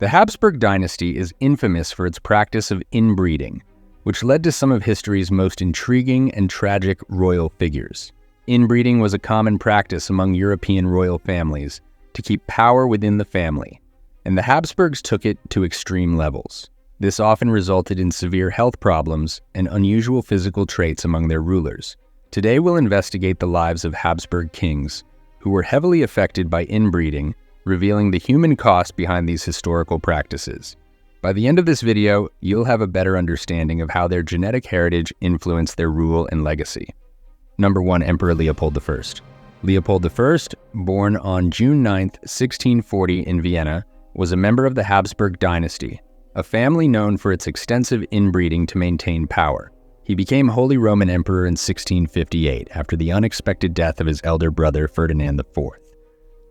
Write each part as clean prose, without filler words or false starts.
The Habsburg Dynasty is infamous for its practice of inbreeding, which led to some of history's most intriguing and tragic royal figures. Inbreeding was a common practice among European royal families to keep power within the family, and the Habsburgs took it to extreme levels. This often resulted in severe health problems and unusual physical traits among their rulers. Today we'll investigate the lives of Habsburg kings who were heavily affected by inbreeding, revealing the human cost behind these historical practices. By the end of this video, you'll have a better understanding of how their genetic heritage influenced their rule and legacy. Number 1. Emperor Leopold I. Leopold I, born on June 9, 1640 in Vienna, was a member of the Habsburg Dynasty, a family known for its extensive inbreeding to maintain power. He became Holy Roman Emperor in 1658 after the unexpected death of his elder brother Ferdinand IV.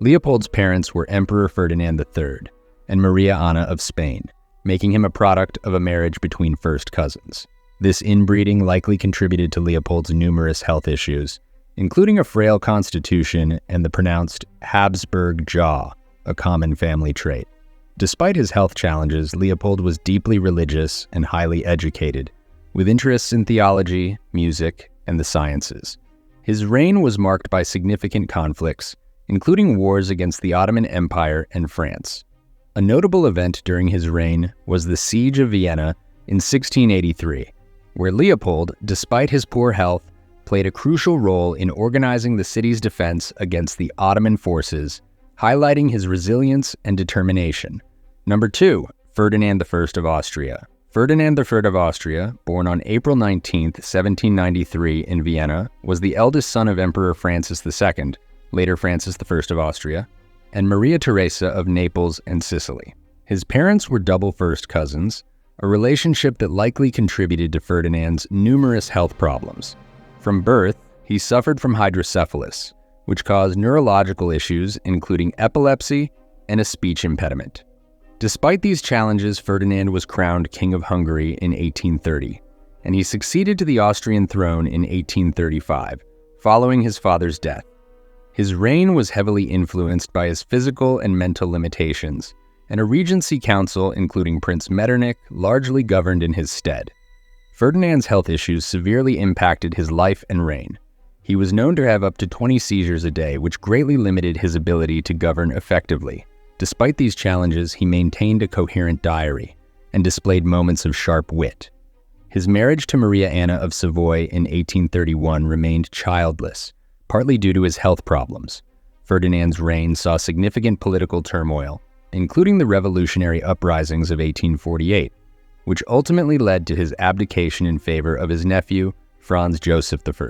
Leopold's parents were Emperor Ferdinand III and Maria Anna of Spain, making him a product of a marriage between first cousins. This inbreeding likely contributed to Leopold's numerous health issues, including a frail constitution and the pronounced Habsburg jaw, a common family trait. Despite his health challenges, Leopold was deeply religious and highly educated, with interests in theology, music, and the sciences. His reign was marked by significant conflicts, including wars against the Ottoman Empire and France. A notable event during his reign was the Siege of Vienna in 1683, where Leopold, despite his poor health, played a crucial role in organizing the city's defense against the Ottoman forces, highlighting his resilience and determination. Number 2. Ferdinand I of Austria. Ferdinand I of Austria, born on April 19, 1793 in Vienna, was the eldest son of Emperor Francis II, later Francis I of Austria, and Maria Theresa of Naples and Sicily. His parents were double first cousins, a relationship that likely contributed to Ferdinand's numerous health problems. From birth, he suffered from hydrocephalus, which caused neurological issues including epilepsy and a speech impediment. Despite these challenges, Ferdinand was crowned King of Hungary in 1830, and he succeeded to the Austrian throne in 1835, following his father's death. His reign was heavily influenced by his physical and mental limitations, and a regency council, including Prince Metternich, largely governed in his stead. Ferdinand's health issues severely impacted his life and reign. He was known to have up to 20 seizures a day, which greatly limited his ability to govern effectively. Despite these challenges, he maintained a coherent diary and displayed moments of sharp wit. His marriage to Maria Anna of Savoy in 1831 remained childless, partly due to his health problems. Ferdinand's reign saw significant political turmoil, including the revolutionary uprisings of 1848, which ultimately led to his abdication in favor of his nephew, Franz Joseph I.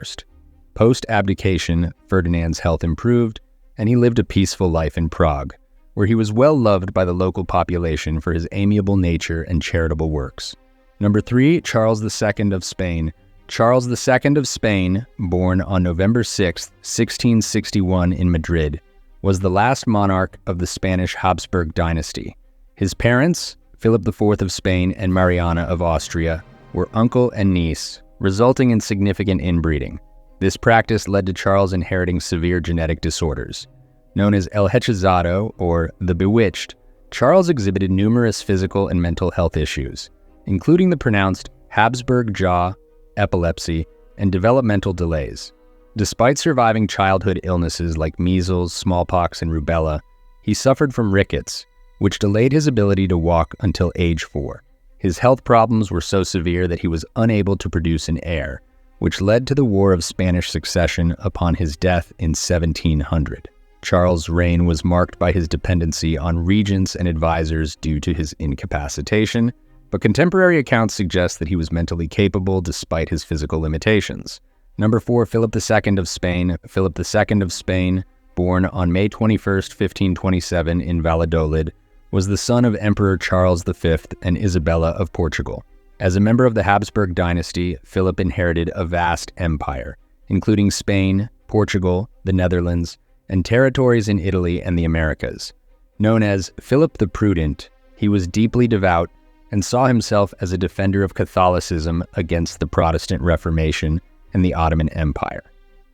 Post-abdication, Ferdinand's health improved, and he lived a peaceful life in Prague, where he was well loved by the local population for his amiable nature and charitable works. Number 3. Charles II of Spain. Charles II of Spain, born on November 6, 1661 in Madrid, was the last monarch of the Spanish Habsburg Dynasty. His parents, Philip IV of Spain and Mariana of Austria, were uncle and niece, resulting in significant inbreeding. This practice led to Charles inheriting severe genetic disorders. Known as El Hechizado, or the Bewitched, Charles exhibited numerous physical and mental health issues, including the pronounced Habsburg jaw, epilepsy, and developmental delays. Despite surviving childhood illnesses like measles, smallpox, and rubella, he suffered from rickets, which delayed his ability to walk until age 4. His health problems were so severe that he was unable to produce an heir, which led to the War of Spanish Succession upon his death in 1700. Charles' reign was marked by his dependency on regents and advisors due to his incapacitation, but contemporary accounts suggest that he was mentally capable despite his physical limitations. Number 4. Philip II of Spain. Philip II of Spain, born on May 21, 1527 in Valladolid, was the son of Emperor Charles V and Isabella of Portugal. As a member of the Habsburg Dynasty, Philip inherited a vast empire, including Spain, Portugal, the Netherlands, and territories in Italy and the Americas. Known as Philip the Prudent, he was deeply devout and saw himself as a defender of Catholicism against the Protestant Reformation and the Ottoman Empire.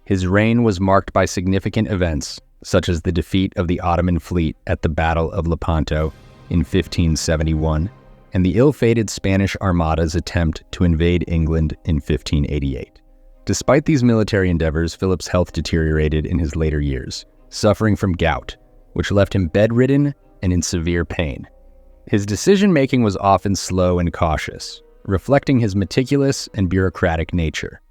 His reign was marked by significant events, such as the defeat of the Ottoman fleet at the Battle of Lepanto in 1571, and the ill-fated Spanish Armada's attempt to invade England in 1588. Despite these military endeavors, Philip's health deteriorated in his later years, suffering from gout, which left him bedridden and in severe pain. His decision-making was often slow and cautious, reflecting his meticulous and bureaucratic nature.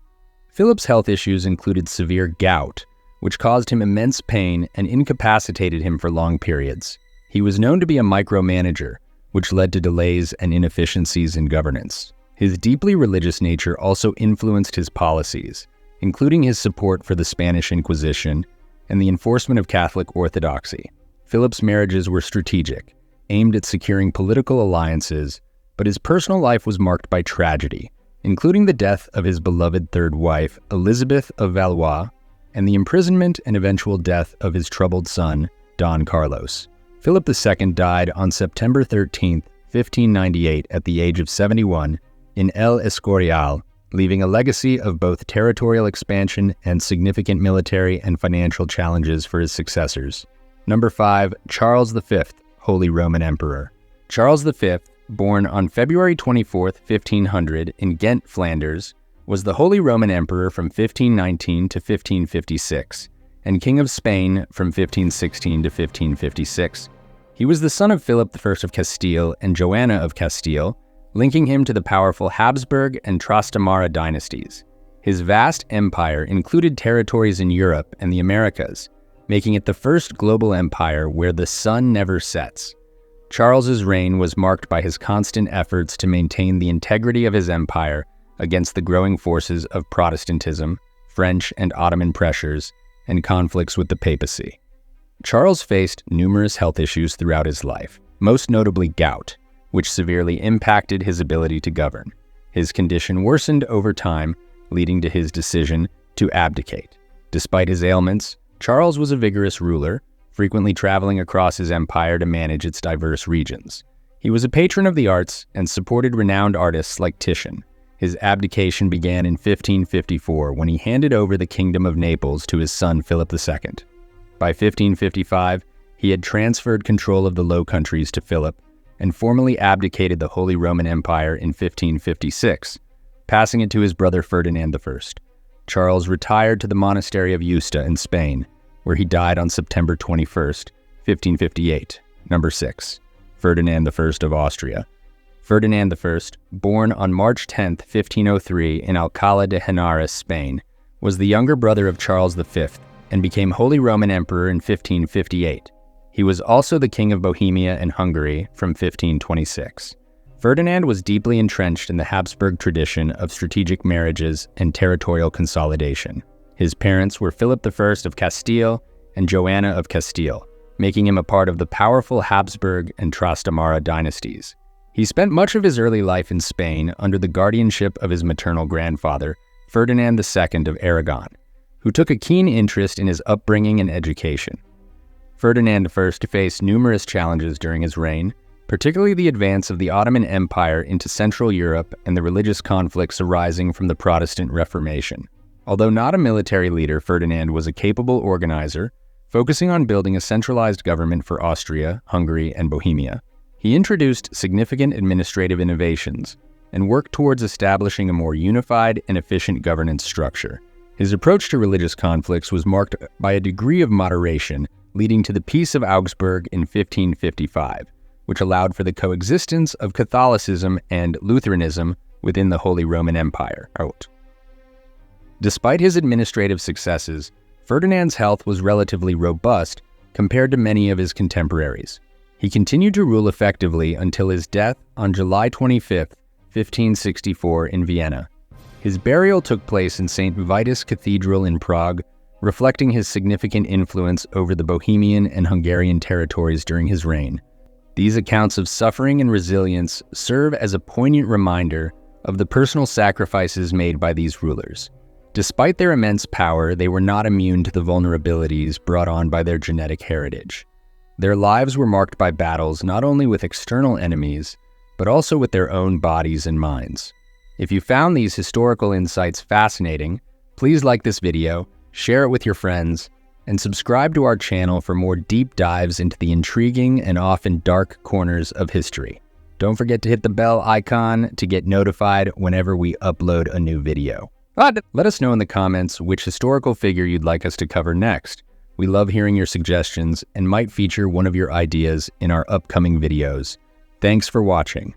Philip's health issues included severe gout, which caused him immense pain and incapacitated him for long periods. He was known to be a micromanager, which led to delays and inefficiencies in governance. His deeply religious nature also influenced his policies, including his support for the Spanish Inquisition and the enforcement of Catholic orthodoxy. Philip's marriages were strategic, aimed at securing political alliances, but his personal life was marked by tragedy, including the death of his beloved third wife, Elizabeth of Valois, and the imprisonment and eventual death of his troubled son, Don Carlos. Philip II died on September 13, 1598, at the age of 71, in El Escorial, leaving a legacy of both territorial expansion and significant military and financial challenges for his successors. Number 5. Charles V, Holy Roman Emperor. Charles V, born on February 24, 1500, in Ghent, Flanders, was the Holy Roman Emperor from 1519 to 1556, and King of Spain from 1516 to 1556. He was the son of Philip I of Castile and Joanna of Castile, linking him to the powerful Habsburg and Trastamara dynasties. His vast empire included territories in Europe and the Americas, making it the first global empire where the sun never sets. Charles's reign was marked by his constant efforts to maintain the integrity of his empire against the growing forces of Protestantism, French and Ottoman pressures, and conflicts with the papacy. Charles faced numerous health issues throughout his life, most notably gout, which severely impacted his ability to govern. His condition worsened over time, leading to his decision to abdicate. Despite his ailments, Charles was a vigorous ruler, frequently traveling across his empire to manage its diverse regions. He was a patron of the arts and supported renowned artists like Titian. His abdication began in 1554 when he handed over the Kingdom of Naples to his son Philip II. By 1555, he had transferred control of the Low Countries to Philip and formally abdicated the Holy Roman Empire in 1556, passing it to his brother Ferdinand I. Charles retired to the monastery of Yusta in Spain, where he died on September 21, 1558. Number 6. Ferdinand I of Austria. Ferdinand I, born on March 10, 1503 in Alcalá de Henares, Spain, was the younger brother of Charles V and became Holy Roman Emperor in 1558. He was also the King of Bohemia and Hungary from 1526. Ferdinand was deeply entrenched in the Habsburg tradition of strategic marriages and territorial consolidation. His parents were Philip I of Castile and Joanna of Castile, making him a part of the powerful Habsburg and Trastamara dynasties. He spent much of his early life in Spain under the guardianship of his maternal grandfather, Ferdinand II of Aragon, who took a keen interest in his upbringing and education. Ferdinand I faced numerous challenges during his reign, particularly the advance of the Ottoman Empire into Central Europe and the religious conflicts arising from the Protestant Reformation. Although not a military leader, Ferdinand was a capable organizer, focusing on building a centralized government for Austria, Hungary, and Bohemia. He introduced significant administrative innovations and worked towards establishing a more unified and efficient governance structure. His approach to religious conflicts was marked by a degree of moderation, leading to the Peace of Augsburg in 1555, which allowed for the coexistence of Catholicism and Lutheranism within the Holy Roman Empire. Despite his administrative successes, Ferdinand's health was relatively robust compared to many of his contemporaries. He continued to rule effectively until his death on July 25, 1564 in Vienna. His burial took place in St. Vitus Cathedral in Prague, reflecting his significant influence over the Bohemian and Hungarian territories during his reign. These accounts of suffering and resilience serve as a poignant reminder of the personal sacrifices made by these rulers. Despite their immense power, they were not immune to the vulnerabilities brought on by their genetic heritage. Their lives were marked by battles not only with external enemies, but also with their own bodies and minds. If you found these historical insights fascinating, please like this video, share it with your friends, and subscribe to our channel for more deep dives into the intriguing and often dark corners of history. Don't forget to hit the bell icon to get notified whenever we upload a new video. Let us know in the comments which historical figure you'd like us to cover next. We love hearing your suggestions and might feature one of your ideas in our upcoming videos. Thanks for watching.